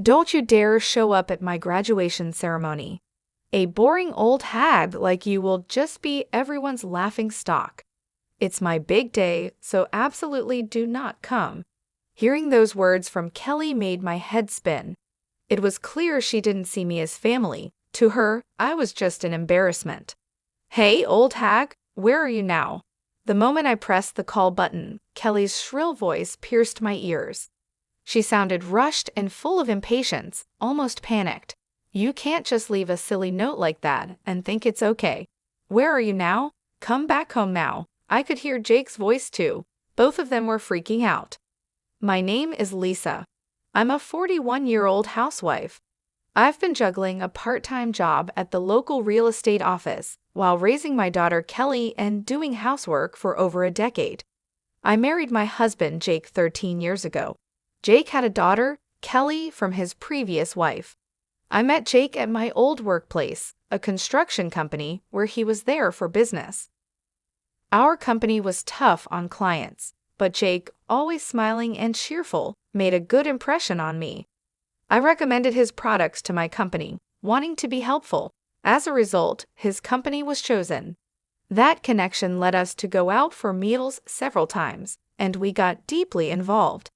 Don't you dare show up at my graduation ceremony. A boring old hag like you will just be everyone's laughing stock. It's my big day, so absolutely do not come." Hearing those words from Kelly made my head spin. It was clear she didn't see me as family. To her, I was just an embarrassment. "Hey, old hag, where are you now?" The moment I pressed the call button, Kelly's shrill voice pierced my ears. She sounded rushed and full of impatience, almost panicked. "You can't just leave a silly note like that and think it's okay. Where are you now? Come back home now." I could hear Jake's voice too. Both of them were freaking out. "My name is Lisa. I'm a 41-year-old housewife. I've been juggling a part-time job at the local real estate office while raising my daughter Kelly and doing housework for over a decade. I married my husband Jake 13 years ago. Jake had a daughter, Kelly, from his previous wife. I met Jake at my old workplace, a construction company, where he was there for business. Our company was tough on clients, but Jake, always smiling and cheerful, made a good impression on me. I recommended his products to my company, wanting to be helpful. As a result, his company was chosen. That connection led us to go out for meals several times, and we got deeply involved.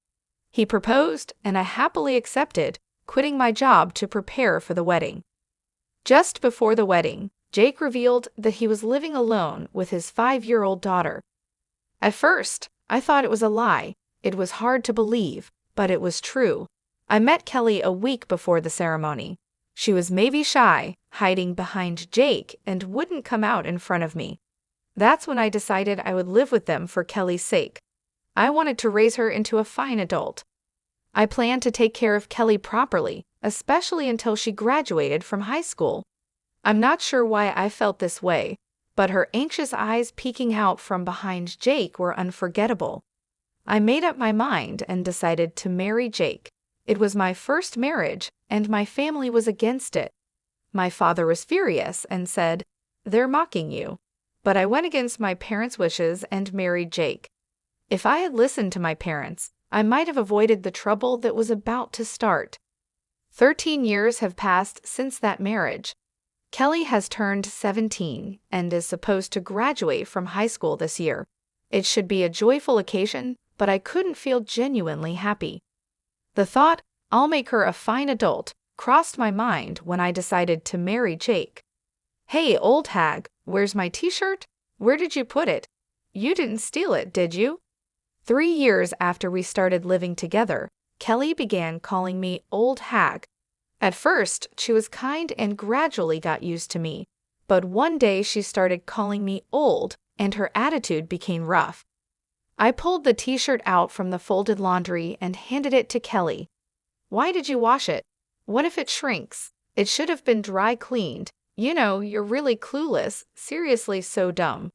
He proposed, and I happily accepted, quitting my job to prepare for the wedding. Just before the wedding, Jake revealed that he was living alone with his 5-year-old daughter. At first, I thought it was a lie. It was hard to believe, but it was true. I met Kelly a week before the ceremony. She was maybe shy, hiding behind Jake, and wouldn't come out in front of me. That's when I decided I would live with them for Kelly's sake. I wanted to raise her into a fine adult. I planned to take care of Kelly properly, especially until she graduated from high school. I'm not sure why I felt this way, but her anxious eyes peeking out from behind Jake were unforgettable. I made up my mind and decided to marry Jake. It was my first marriage, and my family was against it. My father was furious and said, "They're mocking you." But I went against my parents' wishes and married Jake. If I had listened to my parents, I might have avoided the trouble that was about to start. 13 years have passed since that marriage. Kelly has turned 17 and is supposed to graduate from high school this year. It should be a joyful occasion, but I couldn't feel genuinely happy. The thought, "I'll make her a fine adult," crossed my mind when I decided to marry Jake. "Hey, old hag, where's my t-shirt? Where did you put it? You didn't steal it, did you?" 3 years after we started living together, Kelly began calling me old hag. At first, she was kind and gradually got used to me, but one day she started calling me old, and her attitude became rough. I pulled the t-shirt out from the folded laundry and handed it to Kelly. "Why did you wash it? What if it shrinks? It should have been dry cleaned. You know, you're really clueless, seriously so dumb."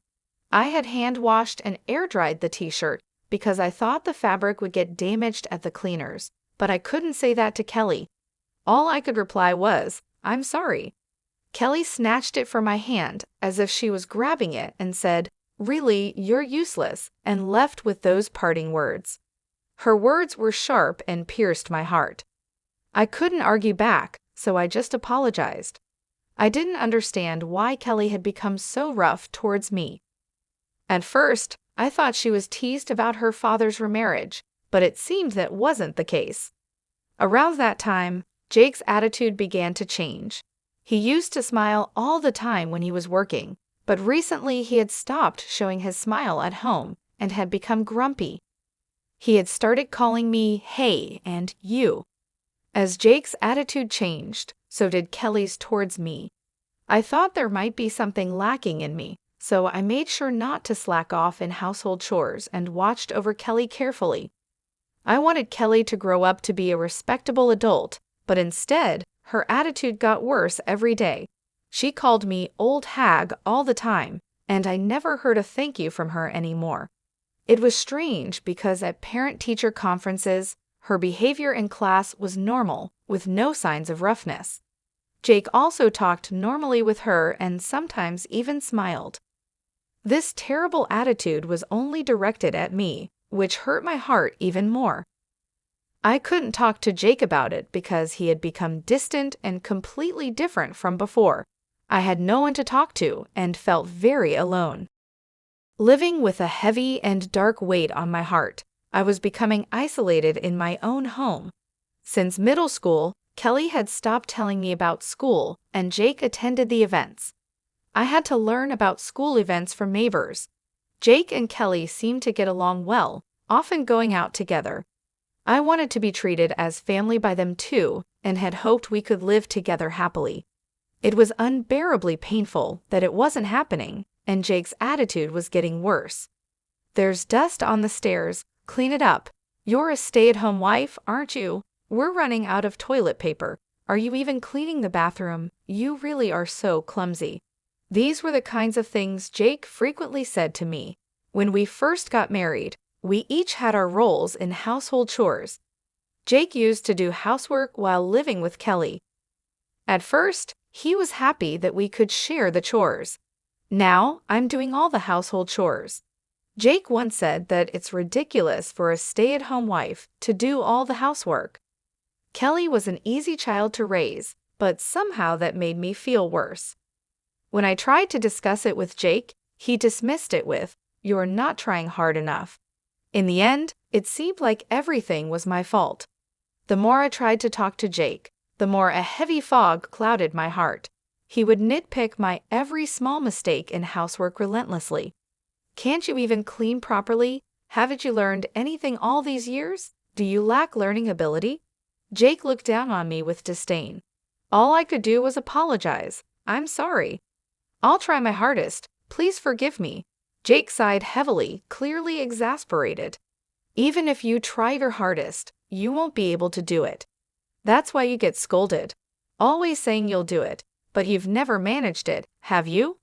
I had hand-washed and air-dried the t-shirt because I thought the fabric would get damaged at the cleaners, but I couldn't say that to Kelly. All I could reply was, "I'm sorry." Kelly snatched it from my hand as if she was grabbing it and said, "Really, you're useless," and left with those parting words. Her words were sharp and pierced my heart. I couldn't argue back, so I just apologized. I didn't understand why Kelly had become so rough towards me. At first, I thought she was teased about her father's remarriage, but it seemed that wasn't the case. Around that time, Jake's attitude began to change. He used to smile all the time when he was working, but recently he had stopped showing his smile at home and had become grumpy. He had started calling me "hey" and "you." As Jake's attitude changed, so did Kelly's towards me. I thought there might be something lacking in me, so I made sure not to slack off in household chores and watched over Kelly carefully. I wanted Kelly to grow up to be a respectable adult, but instead, her attitude got worse every day. She called me old hag all the time, and I never heard a thank you from her anymore. It was strange because at parent-teacher conferences, her behavior in class was normal, with no signs of roughness. Jake also talked normally with her and sometimes even smiled. This terrible attitude was only directed at me, which hurt my heart even more. I couldn't talk to Jake about it because he had become distant and completely different from before. I had no one to talk to and felt very alone. Living with a heavy and dark weight on my heart, I was becoming isolated in my own home. Since middle school, Kelly had stopped telling me about school, and Jake attended the events. I had to learn about school events from neighbors. Jake and Kelly seemed to get along well, often going out together. I wanted to be treated as family by them too, and had hoped we could live together happily. It was unbearably painful that it wasn't happening, and Jake's attitude was getting worse. "There's dust on the stairs, clean it up. You're a stay-at-home wife, aren't you? We're running out of toilet paper. Are you even cleaning the bathroom? You really are so clumsy." These were the kinds of things Jake frequently said to me. When we first got married, we each had our roles in household chores. Jake used to do housework while living with Kelly. At first, he was happy that we could share the chores. Now, I'm doing all the household chores. Jake once said that it's ridiculous for a stay-at-home wife to do all the housework. Kelly was an easy child to raise, but somehow that made me feel worse. When I tried to discuss it with Jake, he dismissed it with, "You're not trying hard enough." In the end, it seemed like everything was my fault. The more I tried to talk to Jake, the more a heavy fog clouded my heart. He would nitpick my every small mistake in housework relentlessly. "Can't you even clean properly? Haven't you learned anything all these years? Do you lack learning ability?" Jake looked down on me with disdain. All I could do was apologize. "I'm sorry. I'll try my hardest. Please forgive me." Jake sighed heavily, clearly exasperated. "Even if you try your hardest, you won't be able to do it. That's why you get scolded. Always saying you'll do it, but you've never managed it, have you?"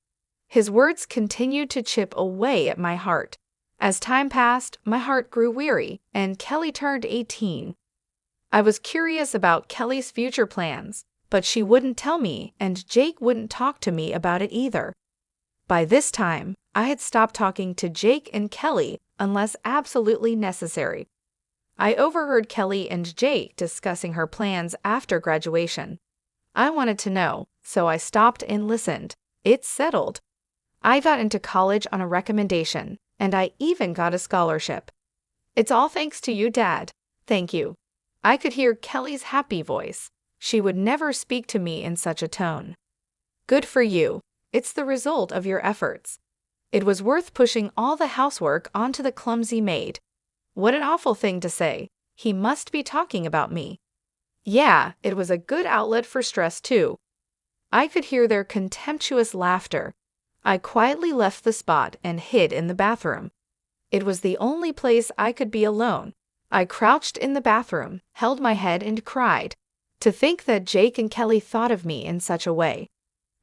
His words continued to chip away at my heart. As time passed, my heart grew weary, and Kelly turned 18. I was curious about Kelly's future plans, but she wouldn't tell me, and Jake wouldn't talk to me about it either. By this time, I had stopped talking to Jake and Kelly unless absolutely necessary. I overheard Kelly and Jake discussing her plans after graduation. I wanted to know, so I stopped and listened. It's settled. I got into college on a recommendation, and I even got a scholarship. "It's all thanks to you, Dad. Thank you." I could hear Kelly's happy voice. She would never speak to me in such a tone. "Good for you. It's the result of your efforts." It was worth pushing all the housework onto the clumsy maid. What an awful thing to say. He must be talking about me. Yeah, it was a good outlet for stress too. I could hear their contemptuous laughter. I quietly left the spot and hid in the bathroom. It was the only place I could be alone. I crouched in the bathroom, held my head and cried. To think that Jake and Kelly thought of me in such a way.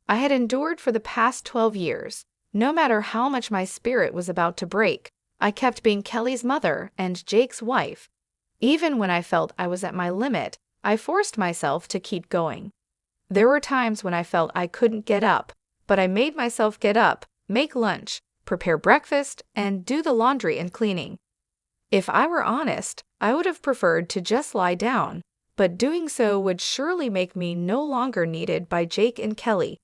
I had endured for the past 12 years. No matter how much my spirit was about to break, I kept being Kelly's mother and Jake's wife. Even when I felt I was at my limit, I forced myself to keep going. There were times when I felt I couldn't get up, but I made myself get up, make lunch, prepare breakfast, and do the laundry and cleaning. If I were honest, I would have preferred to just lie down, but doing so would surely make me no longer needed by Jake and Kelly.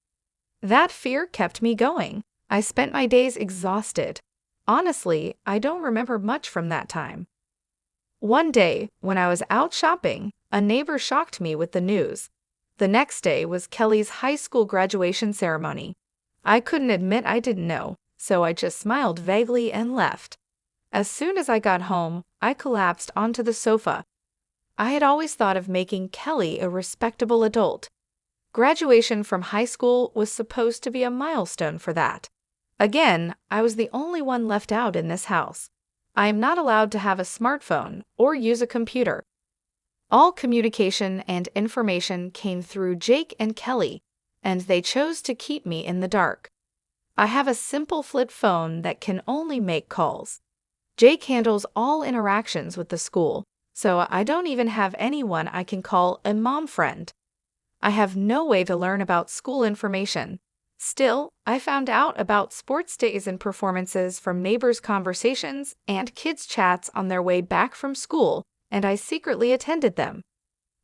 That fear kept me going. I spent my days exhausted. Honestly, I don't remember much from that time. One day, when I was out shopping, a neighbor shocked me with the news. The next day was Kelly's high school graduation ceremony. I couldn't admit I didn't know, so I just smiled vaguely and left. As soon as I got home, I collapsed onto the sofa. I had always thought of making Kelly a respectable adult. Graduation from high school was supposed to be a milestone for that. Again, I was the only one left out in this house. I am not allowed to have a smartphone or use a computer. All communication and information came through Jake and Kelly, and they chose to keep me in the dark. I have a simple flip phone that can only make calls. Jake handles all interactions with the school, so I don't even have anyone I can call a mom friend. I have no way to learn about school information. Still, I found out about sports days and performances from neighbors' conversations and kids' chats on their way back from school, and I secretly attended them.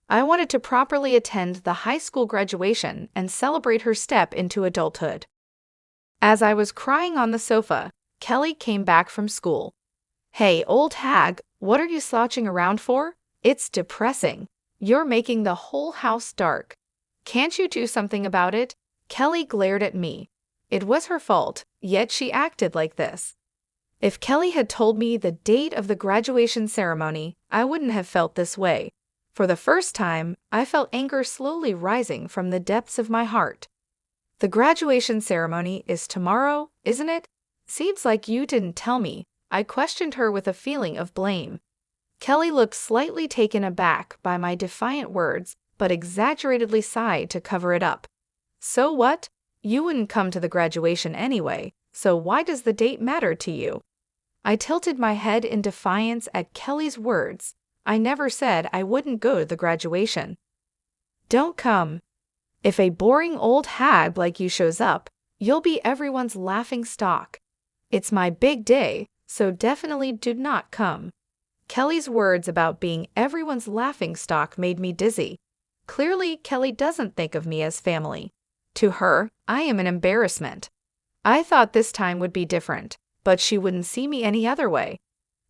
I wanted to properly attend the high school graduation and celebrate her step into adulthood. As I was crying on the sofa, Kelly came back from school. "Hey, old hag, what are you slouching around for? It's depressing. You're making the whole house dark. Can't you do something about it?" Kelly glared at me. It was her fault, yet she acted like this. If Kelly had told me the date of the graduation ceremony, I wouldn't have felt this way. For the first time, I felt anger slowly rising from the depths of my heart. "The graduation ceremony is tomorrow, isn't it? Seems like you didn't tell me," I questioned her with a feeling of blame. Kelly looked slightly taken aback by my defiant words, but exaggeratedly sighed to cover it up. "So what? You wouldn't come to the graduation anyway, so why does the date matter to you?" I tilted my head in defiance at Kelly's words. I never said I wouldn't go to the graduation. "Don't come. If a boring old hag like you shows up, you'll be everyone's laughing stock. It's my big day, so definitely do not come." Kelly's words about being everyone's laughing stock made me dizzy. Clearly, Kelly doesn't think of me as family. To her, I am an embarrassment. I thought this time would be different, but she wouldn't see me any other way.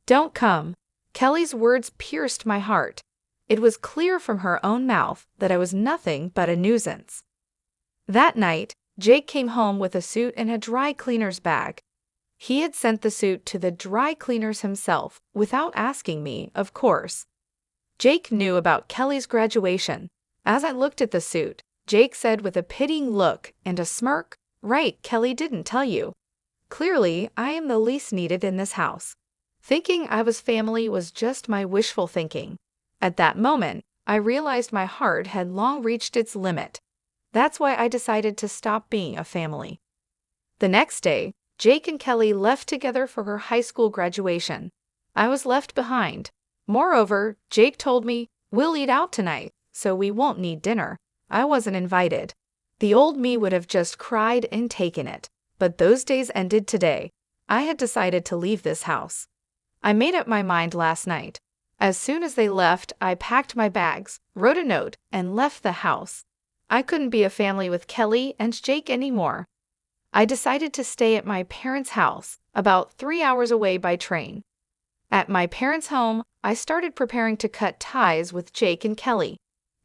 "Don't come." Kelly's words pierced my heart. It was clear from her own mouth that I was nothing but a nuisance. That night, Jake came home with a suit and a dry cleaner's bag. He had sent the suit to the dry cleaners himself, without asking me, of course. Jake knew about Kelly's graduation. As I looked at the suit, Jake said with a pitying look and a smirk, "Right, Kelly didn't tell you. Clearly, I am the least needed in this house." Thinking I was family was just my wishful thinking. At that moment, I realized my heart had long reached its limit. That's why I decided to stop being a family. The next day, Jake and Kelly left together for her high school graduation. I was left behind. Moreover, Jake told me, "We'll eat out tonight, so we won't need dinner." I wasn't invited. The old me would have just cried and taken it. But those days ended today. I had decided to leave this house. I made up my mind last night. As soon as they left, I packed my bags, wrote a note, and left the house. I couldn't be a family with Kelly and Jake anymore. I decided to stay at my parents' house, about 3 hours away by train. At my parents' home, I started preparing to cut ties with Jake and Kelly.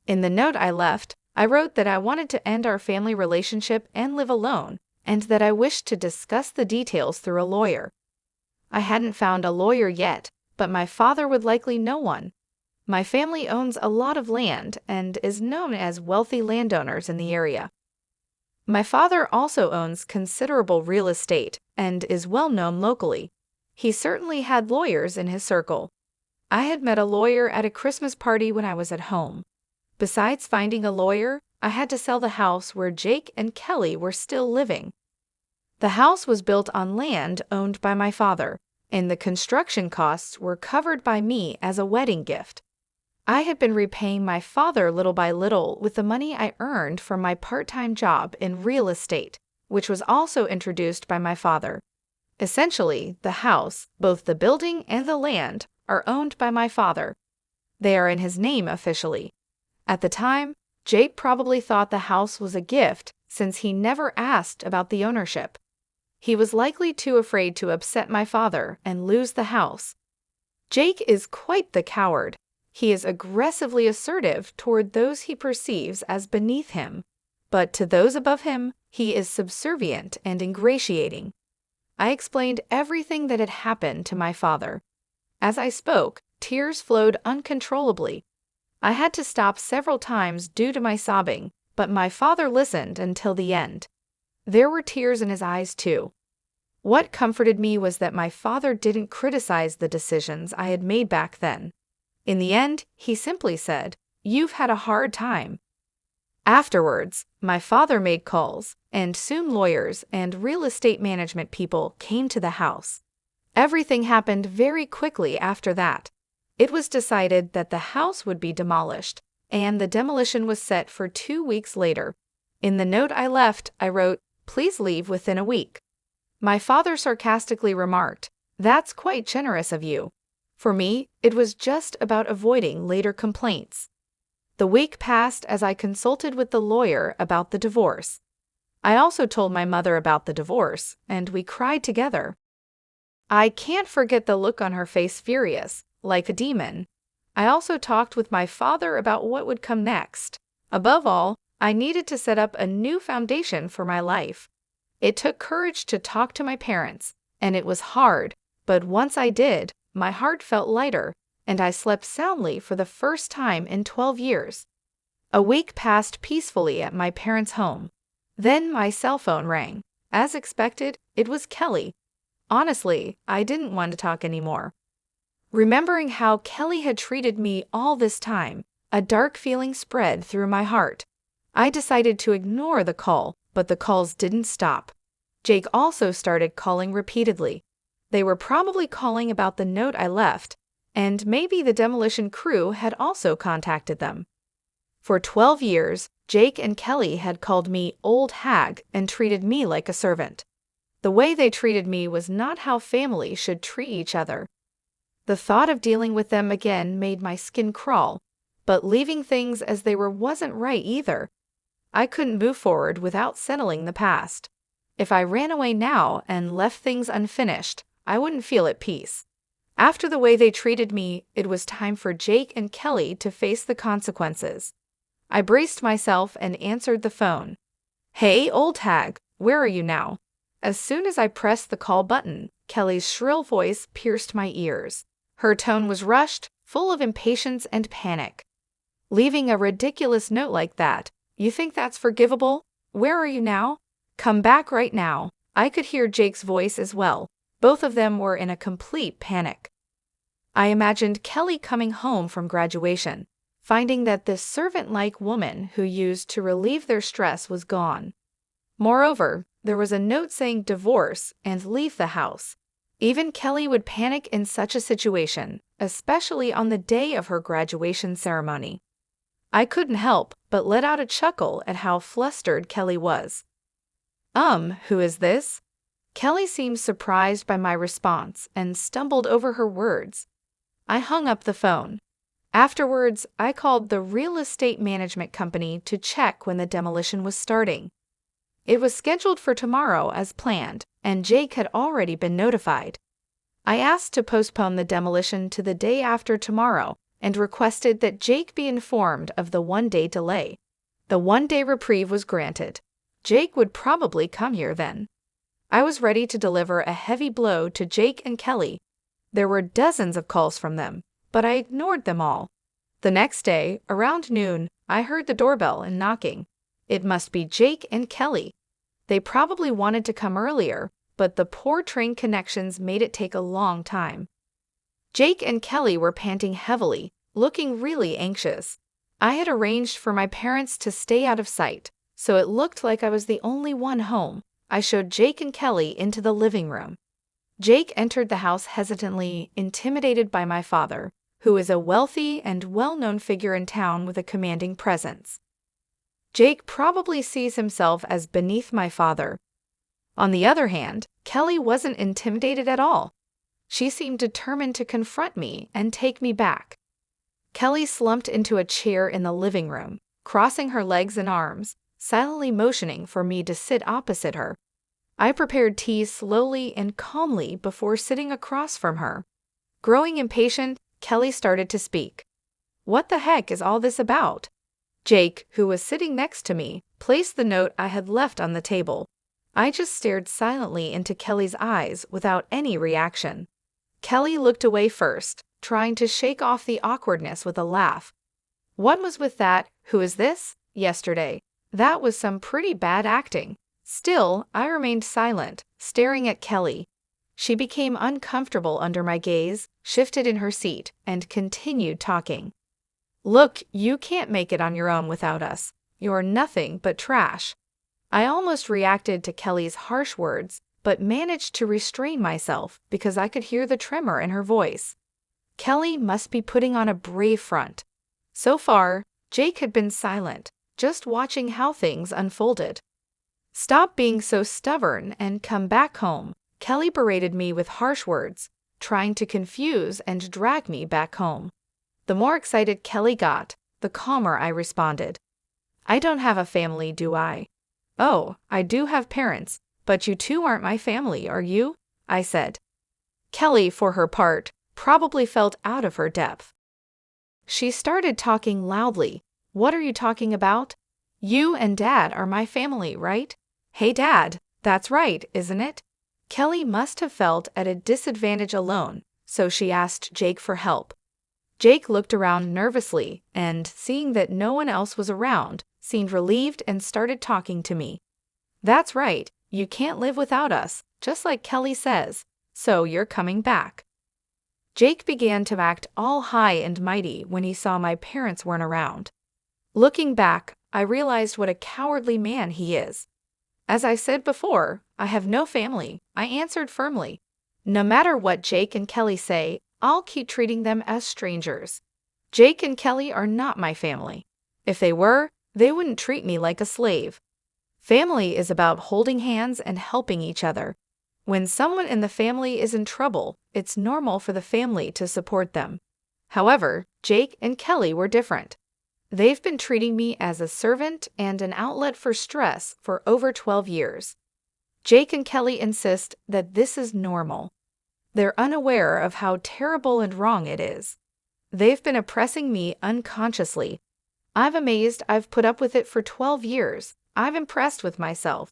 In the note I left, I wrote that I wanted to end our family relationship and live alone, and that I wished to discuss the details through a lawyer. I hadn't found a lawyer yet, but my father would likely know one. My family owns a lot of land and is known as wealthy landowners in the area. My father also owns considerable real estate and is well known locally. He certainly had lawyers in his circle. I had met a lawyer at a Christmas party when I was at home. Besides finding a lawyer, I had to sell the house where Jake and Kelly were still living. The house was built on land owned by my father, and the construction costs were covered by me as a wedding gift. I had been repaying my father little by little with the money I earned from my part-time job in real estate, which was also introduced by my father. Essentially, the house, both the building and the land, are owned by my father. They are in his name officially. At the time, Jake probably thought the house was a gift since he never asked about the ownership. He was likely too afraid to upset my father and lose the house. Jake is quite the coward. He is aggressively assertive toward those he perceives as beneath him, but to those above him, he is subservient and ingratiating. I explained everything that had happened to my father. As I spoke, tears flowed uncontrollably. I had to stop several times due to my sobbing, but my father listened until the end. There were tears in his eyes too. What comforted me was that my father didn't criticize the decisions I had made back then. In the end, he simply said, "You've had a hard time." Afterwards, my father made calls, and soon lawyers and real estate management people came to the house. Everything happened very quickly after that. It was decided that the house would be demolished, and the demolition was set for 2 weeks later. In the note I left, I wrote, "Please leave within a week." My father sarcastically remarked, "That's quite generous of you." For me, it was just about avoiding later complaints. The week passed as I consulted with the lawyer about the divorce. I also told my mother about the divorce, and we cried together. I can't forget the look on her face, furious, like a demon. I also talked with my father about what would come next. Above all, I needed to set up a new foundation for my life. It took courage to talk to my parents, and it was hard, but once I did, my heart felt lighter, and I slept soundly for the first time in 12 years. A week passed peacefully at my parents' home. Then my cell phone rang. As expected, it was Kelly. Honestly, I didn't want to talk anymore. Remembering how Kelly had treated me all this time, a dark feeling spread through my heart. I decided to ignore the call, but the calls didn't stop. Jake also started calling repeatedly. They were probably calling about the note I left, and maybe the demolition crew had also contacted them. For 12 years, Jake and Kelly had called me old hag and treated me like a servant. The way they treated me was not how family should treat each other. The thought of dealing with them again made my skin crawl, but leaving things as they were wasn't right either. I couldn't move forward without settling the past. If I ran away now and left things unfinished, I wouldn't feel at peace. After the way they treated me, it was time for Jake and Kelly to face the consequences. I braced myself and answered the phone. "Hey, old hag, where are you now?" As soon as I pressed the call button, Kelly's shrill voice pierced my ears. Her tone was rushed, full of impatience and panic. "Leaving a ridiculous note like that, you think that's forgivable? Where are you now? Come back right now." I could hear Jake's voice as well. Both of them were in a complete panic. I imagined Kelly coming home from graduation, finding that this servant-like woman who used to relieve their stress was gone. Moreover, there was a note saying divorce and leave the house. Even Kelly would panic in such a situation, especially on the day of her graduation ceremony. I couldn't help but let out a chuckle at how flustered Kelly was. Who is this?" Kelly seemed surprised by my response and stumbled over her words. I hung up the phone. Afterwards, I called the real estate management company to check when the demolition was starting. It was scheduled for tomorrow as planned, and Jake had already been notified. I asked to postpone the demolition to the day after tomorrow and requested that Jake be informed of the one-day delay. The one-day reprieve was granted. Jake would probably come here then. I was ready to deliver a heavy blow to Jake and Kelly. There were dozens of calls from them, but I ignored them all. The next day, around noon, I heard the doorbell and knocking. It must be Jake and Kelly. They probably wanted to come earlier, but the poor train connections made it take a long time. Jake and Kelly were panting heavily, looking really anxious. I had arranged for my parents to stay out of sight, so it looked like I was the only one home. I showed Jake and Kelly into the living room. Jake entered the house hesitantly, intimidated by my father, who is a wealthy and well-known figure in town with a commanding presence. Jake probably sees himself as beneath my father. On the other hand, Kelly wasn't intimidated at all. She seemed determined to confront me and take me back. Kelly slumped into a chair in the living room, crossing her legs and arms, silently motioning for me to sit opposite her. I prepared tea slowly and calmly before sitting across from her. Growing impatient, Kelly started to speak. "What the heck is all this about?" Jake, who was sitting next to me, placed the note I had left on the table. I just stared silently into Kelly's eyes without any reaction. Kelly looked away first, trying to shake off the awkwardness with a laugh. "What was with that 'who is this' yesterday? That was some pretty bad acting." Still, I remained silent, staring at Kelly. She became uncomfortable under my gaze, shifted in her seat, and continued talking. "Look, you can't make it on your own without us. You're nothing but trash." I almost reacted to Kelly's harsh words, but managed to restrain myself because I could hear the tremor in her voice. Kelly must be putting on a brave front. So far, Jake had been silent, just watching how things unfolded. "Stop being so stubborn and come back home," Kelly berated me with harsh words. trying to confuse and drag me back home. The more excited Kelly got, the calmer I responded. I don't have a family, do I? Oh, I do have parents, but you two aren't my family, are you? I said. Kelly, for her part, probably felt out of her depth. She started talking loudly. What are you talking about? You and Dad are my family, right? Hey Dad, that's right, isn't it? Kelly must have felt at a disadvantage alone, so she asked Jake for help. Jake looked around nervously and, seeing that no one else was around, seemed relieved and started talking to me. That's right, you can't live without us, just like Kelly says, so you're coming back. Jake began to act all high and mighty when he saw my parents weren't around. Looking back, I realized what a cowardly man he is. As I said before, I have no family, I answered firmly. No matter what Jake and Kelly say, I'll keep treating them as strangers. Jake and Kelly are not my family. If they were, they wouldn't treat me like a slave. Family is about holding hands and helping each other. When someone in the family is in trouble, it's normal for the family to support them. However, Jake and Kelly were different. They've been treating me as a servant and an outlet for stress for over 12 years. Jake and Kelly insist that this is normal. They're unaware of how terrible and wrong it is. They've been oppressing me unconsciously. I'm amazed I've put up with it for 12 years. I'm impressed with myself.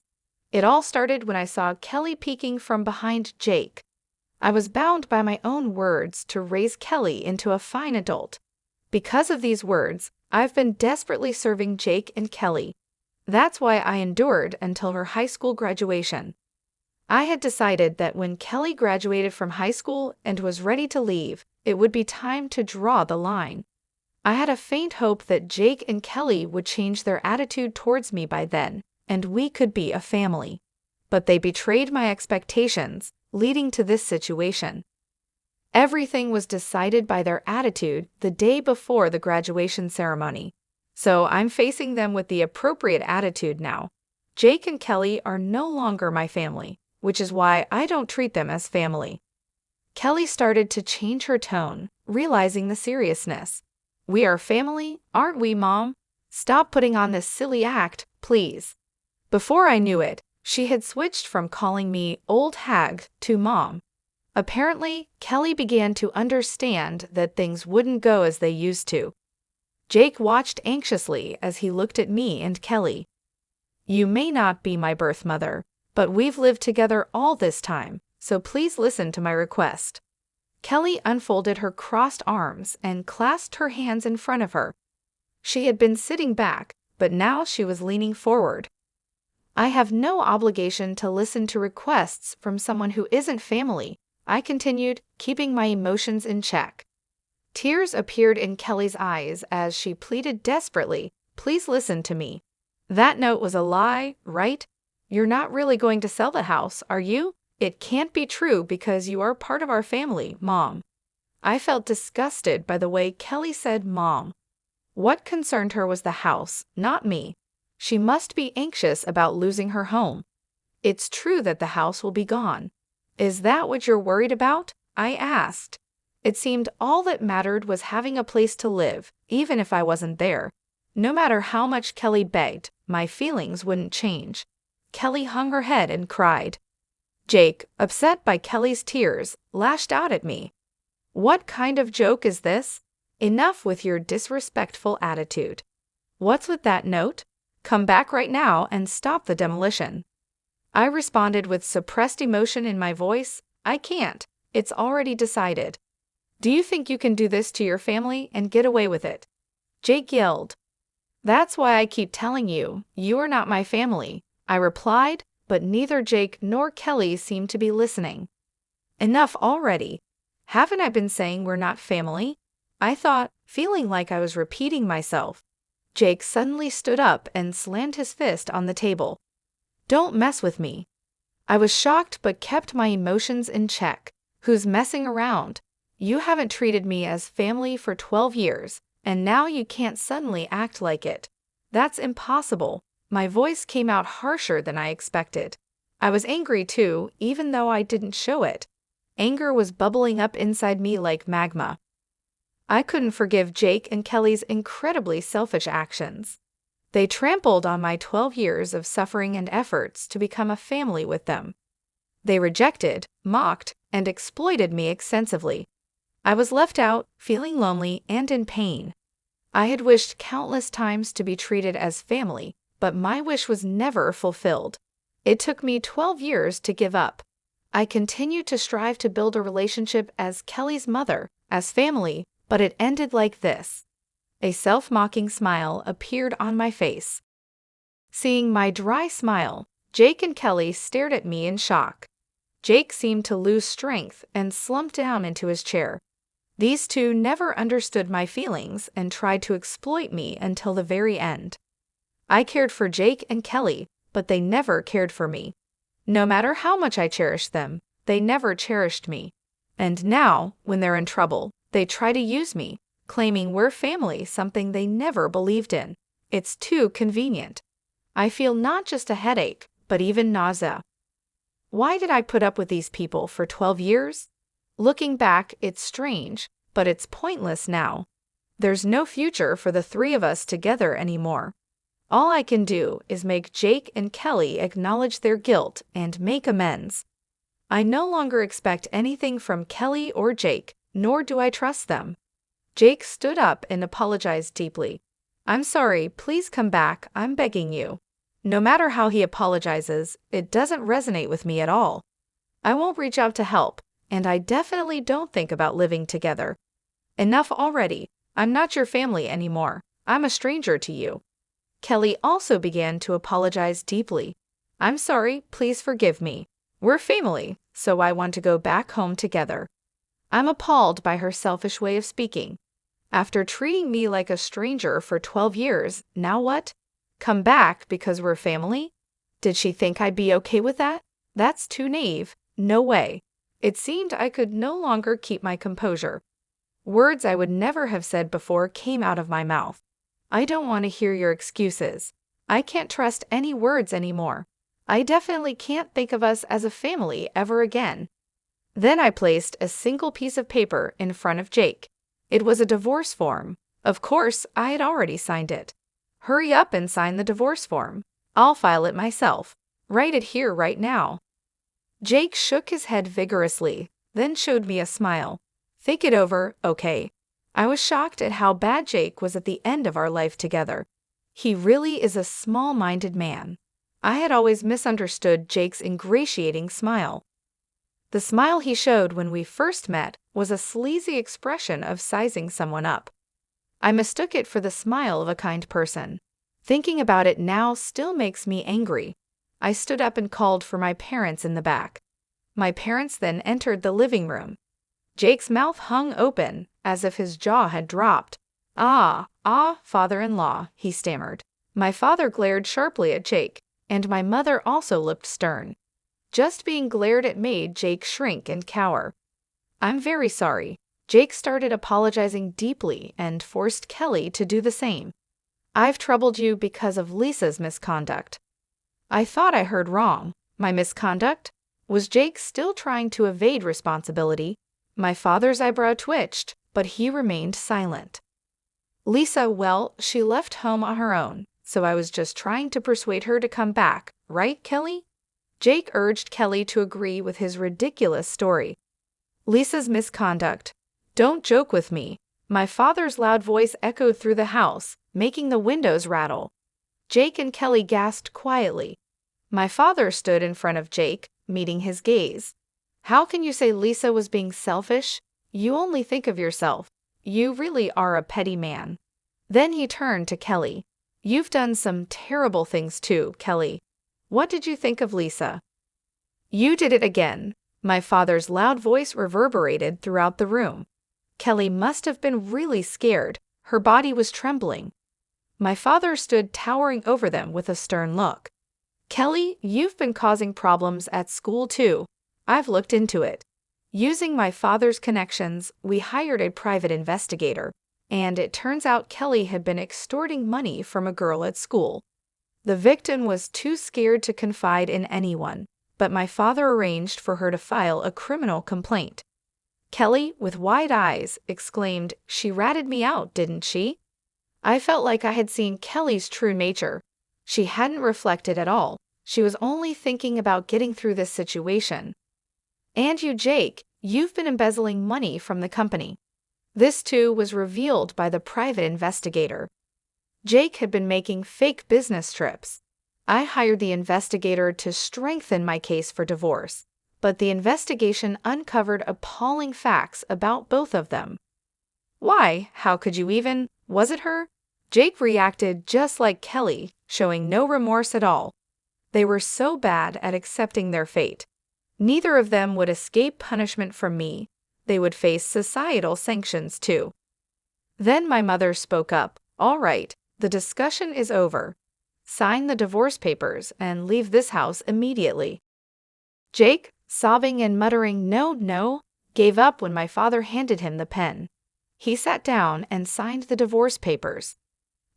It all started when I saw Kelly peeking from behind Jake. I was bound by my own words to raise Kelly into a fine adult. Because of these words, I've been desperately serving Jake and Kelly. That's why I endured until her high school graduation. I had decided that when Kelly graduated from high school and was ready to leave, it would be time to draw the line. I had a faint hope that Jake and Kelly would change their attitude towards me by then, and we could be a family. But they betrayed my expectations, leading to this situation. Everything was decided by their attitude the day before the graduation ceremony. So I'm facing them with the appropriate attitude now. Jake and Kelly are no longer my family, which is why I don't treat them as family. Kelly started to change her tone, realizing the seriousness. We are family, aren't we, Mom? Stop putting on this silly act, please. Before I knew it, she had switched from calling me old hag to Mom. Apparently, Kelly began to understand that things wouldn't go as they used to. Jake watched anxiously as he looked at me and Kelly. You may not be my birth mother, but we've lived together all this time, so please listen to my request. Kelly unfolded her crossed arms and clasped her hands in front of her. She had been sitting back, but now she was leaning forward. I have no obligation to listen to requests from someone who isn't family, I continued, keeping my emotions in check. Tears appeared in Kelly's eyes as she pleaded desperately, please listen to me. That note was a lie, right? You're not really going to sell the house, are you? It can't be true because you are part of our family, Mom. I felt disgusted by the way Kelly said Mom. What concerned her was the house, not me. She must be anxious about losing her home. It's true that the house will be gone. Is that what you're worried about? I asked. It seemed all that mattered was having a place to live, even if I wasn't there. No matter how much Kelly begged, my feelings wouldn't change. Kelly hung her head and cried. Jake, upset by Kelly's tears, lashed out at me. What kind of joke is this? Enough with your disrespectful attitude. What's with that note? Come back right now and stop the demolition. I responded with suppressed emotion in my voice. I can't. It's already decided. Do you think you can do this to your family and get away with it? Jake yelled. That's why I keep telling you, you are not my family, I replied, but neither Jake nor Kelly seemed to be listening. Enough already. Haven't I been saying we're not family? I thought, feeling like I was repeating myself. Jake suddenly stood up and slammed his fist on the table. Don't mess with me. I was shocked but kept my emotions in check. Who's messing around? You haven't treated me as family for 12 years, and now you can't suddenly act like it. That's impossible. My voice came out harsher than I expected. I was angry too, even though I didn't show it. Anger was bubbling up inside me like magma. I couldn't forgive Jake and Kelly's incredibly selfish actions. They trampled on my 12 years of suffering and efforts to become a family with them. They rejected, mocked, and exploited me extensively. I was left out, feeling lonely and in pain. I had wished countless times to be treated as family, but my wish was never fulfilled. It took me 12 years to give up. I continued to strive to build a relationship as Kelly's mother, as family, but it ended like this. A self-mocking smile appeared on my face. Seeing my dry smile, Jake and Kelly stared at me in shock. Jake seemed to lose strength and slumped down into his chair. These two never understood my feelings and tried to exploit me until the very end. I cared for Jake and Kelly, but they never cared for me. No matter how much I cherished them, they never cherished me. And now, when they're in trouble, they try to use me, claiming we're family, something they never believed in. It's too convenient. I feel not just a headache, but even nausea. Why did I put up with these people for 12 years? Looking back, it's strange, but it's pointless now. There's no future for the three of us together anymore. All I can do is make Jake and Kelly acknowledge their guilt and make amends. I no longer expect anything from Kelly or Jake, nor do I trust them. Jake stood up and apologized deeply. I'm sorry, please come back, I'm begging you. No matter how he apologizes, it doesn't resonate with me at all. I won't reach out to help, and I definitely don't think about living together. Enough already. I'm not your family anymore. I'm a stranger to you. Kelly also began to apologize deeply. I'm sorry, please forgive me. We're family, so I want to go back home together. I'm appalled by her selfish way of speaking. After treating me like a stranger for 12 years, now what? Come back because we're family? Did she think I'd be okay with that? That's too naive. No way. It seemed I could no longer keep my composure. Words I would never have said before came out of my mouth. I don't want to hear your excuses. I can't trust any words anymore. I definitely can't think of us as a family ever again. Then I placed a single piece of paper in front of Jake. It was a divorce form. Of course, I had already signed it. Hurry up and sign the divorce form. I'll file it myself. Write it here right now. Jake shook his head vigorously, then showed me a smile. Think it over, okay? I was shocked at how bad Jake was at the end of our life together. He really is a small-minded man. I had always misunderstood Jake's ingratiating smile. The smile he showed when we first met was a sleazy expression of sizing someone up. I mistook it for the smile of a kind person. Thinking about it now still makes me angry. I stood up and called for my parents in the back. My parents then entered the living room. Jake's mouth hung open, as if his jaw had dropped. Father-in-law, he stammered. My father glared sharply at Jake, and my mother also looked stern. Just being glared at made Jake shrink and cower. I'm very sorry. Jake started apologizing deeply and forced Kelly to do the same. I've troubled you because of Lisa's misconduct. I thought I heard wrong. My misconduct? Was Jake still trying to evade responsibility? My father's eyebrow twitched, but he remained silent. Lisa, well, she left home on her own, so I was just trying to persuade her to come back, right, Kelly? Jake urged Kelly to agree with his ridiculous story. Lisa's misconduct. Don't joke with me. My father's loud voice echoed through the house, making the windows rattle. Jake and Kelly gasped quietly. My father stood in front of Jake, meeting his gaze. How can you say Lisa was being selfish? You only think of yourself. You really are a petty man. Then he turned to Kelly. You've done some terrible things too, Kelly. What did you think of Lisa? You did it again. My father's loud voice reverberated throughout the room. Kelly must have been really scared. Her body was trembling. My father stood towering over them with a stern look. Kelly, you've been causing problems at school too. I've looked into it. Using my father's connections, we hired a private investigator, and it turns out Kelly had been extorting money from a girl at school. The victim was too scared to confide in anyone, but my father arranged for her to file a criminal complaint. Kelly, with wide eyes, exclaimed, "She ratted me out, didn't she?" I felt like I had seen Kelly's true nature. She hadn't reflected at all. She was only thinking about getting through this situation. "And you, Jake, you've been embezzling money from the company." This too was revealed by the private investigator. Jake had been making fake business trips. I hired the investigator to strengthen my case for divorce, but the investigation uncovered appalling facts about both of them. "Why, how could you even? Was it her?" Jake reacted just like Kelly, showing no remorse at all. They were so bad at accepting their fate. Neither of them would escape punishment from me. They would face societal sanctions too. Then my mother spoke up. "All right, the discussion is over. Sign the divorce papers and leave this house immediately." Jake, sobbing and muttering "no, no," gave up when my father handed him the pen. He sat down and signed the divorce papers.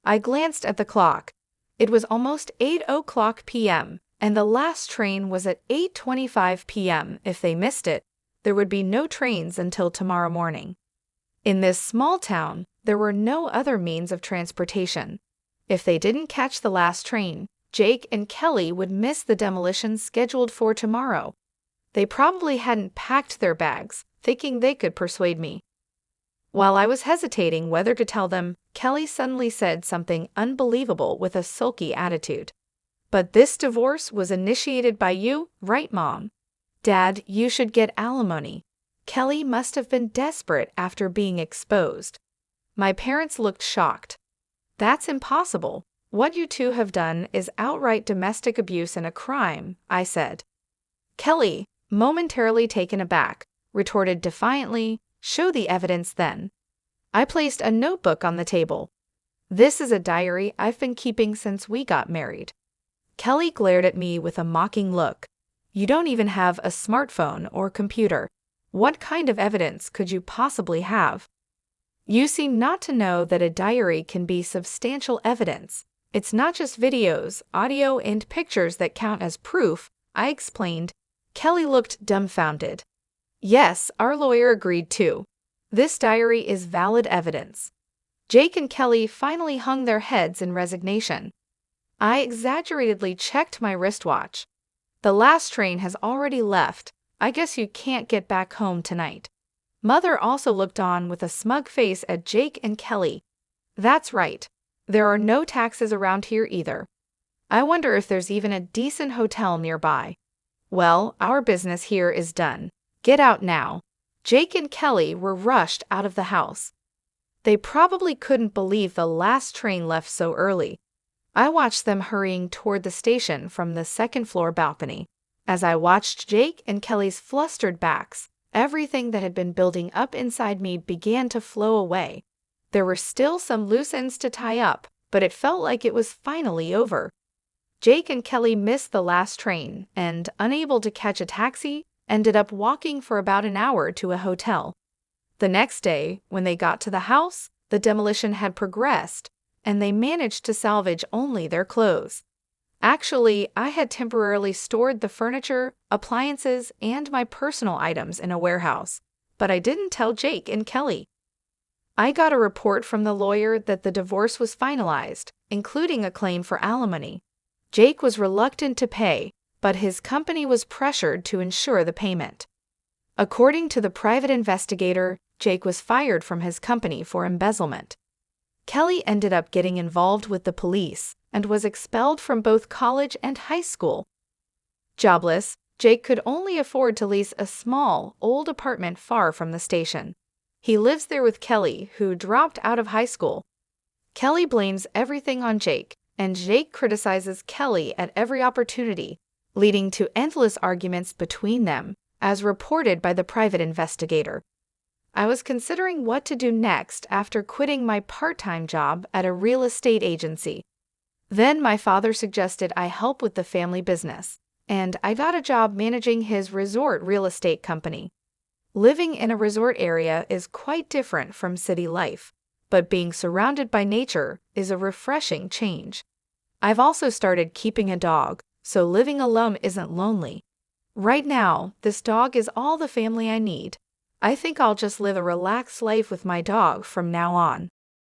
I glanced at the clock. It was almost 8:00 p.m., and the last train was at 8:25 p.m. If they missed it, there would be no trains until tomorrow morning. In this small town, there were no other means of transportation. If they didn't catch the last train, Jake and Kelly would miss the demolition scheduled for tomorrow. They probably hadn't packed their bags, thinking they could persuade me. While I was hesitating whether to tell them, Kelly suddenly said something unbelievable with a sulky attitude. "But this divorce was initiated by you, right, Mom? Dad, you should get alimony." Kelly must have been desperate after being exposed. My parents looked shocked. "That's impossible. What you two have done is outright domestic abuse and a crime," I said. Kelly, momentarily taken aback, retorted defiantly, "Show the evidence then." I placed a notebook on the table. "This is a diary I've been keeping since we got married." Kelly glared at me with a mocking look. "You don't even have a smartphone or computer. What kind of evidence could you possibly have?" "You seem not to know that a diary can be substantial evidence. It's not just videos, audio, and pictures that count as proof," I explained. Kelly looked dumbfounded. Yes, our lawyer agreed too. This diary is valid evidence. Jake and Kelly finally hung their heads in resignation. I exaggeratedly checked my wristwatch. "The last train has already left. I guess you can't get back home tonight." Mother also looked on with a smug face at Jake and Kelly. "That's right. There are no taxis around here either. I wonder if there's even a decent hotel nearby. Well, our business here is done. Get out now." Jake and Kelly were rushed out of the house. They probably couldn't believe the last train left so early. I watched them hurrying toward the station from the second-floor balcony. As I watched Jake and Kelly's flustered backs, everything that had been building up inside me began to flow away. There were still some loose ends to tie up, but it felt like it was finally over. Jake and Kelly missed the last train and, unable to catch a taxi, ended up walking for about an hour to a hotel. The next day, when they got to the house, the demolition had progressed, and they managed to salvage only their clothes. Actually, I had temporarily stored the furniture, appliances, and my personal items in a warehouse, but I didn't tell Jake and Kelly. I got a report from the lawyer that the divorce was finalized, including a claim for alimony. Jake was reluctant to pay, but his company was pressured to ensure the payment. According to the private investigator, Jake was fired from his company for embezzlement. Kelly ended up getting involved with the police and was expelled from both college and high school. Jobless, Jake could only afford to lease a small, old apartment far from the station. He lives there with Kelly, who dropped out of high school. Kelly blames everything on Jake, and Jake criticizes Kelly at every opportunity, leading to endless arguments between them, as reported by the private investigator. I was considering what to do next after quitting my part-time job at a real estate agency. Then my father suggested I help with the family business, and I got a job managing his resort real estate company. Living in a resort area is quite different from city life, but being surrounded by nature is a refreshing change. I've also started keeping a dog, so living alone isn't lonely. Right now, this dog is all the family I need. I think I'll just live a relaxed life with my dog from now on.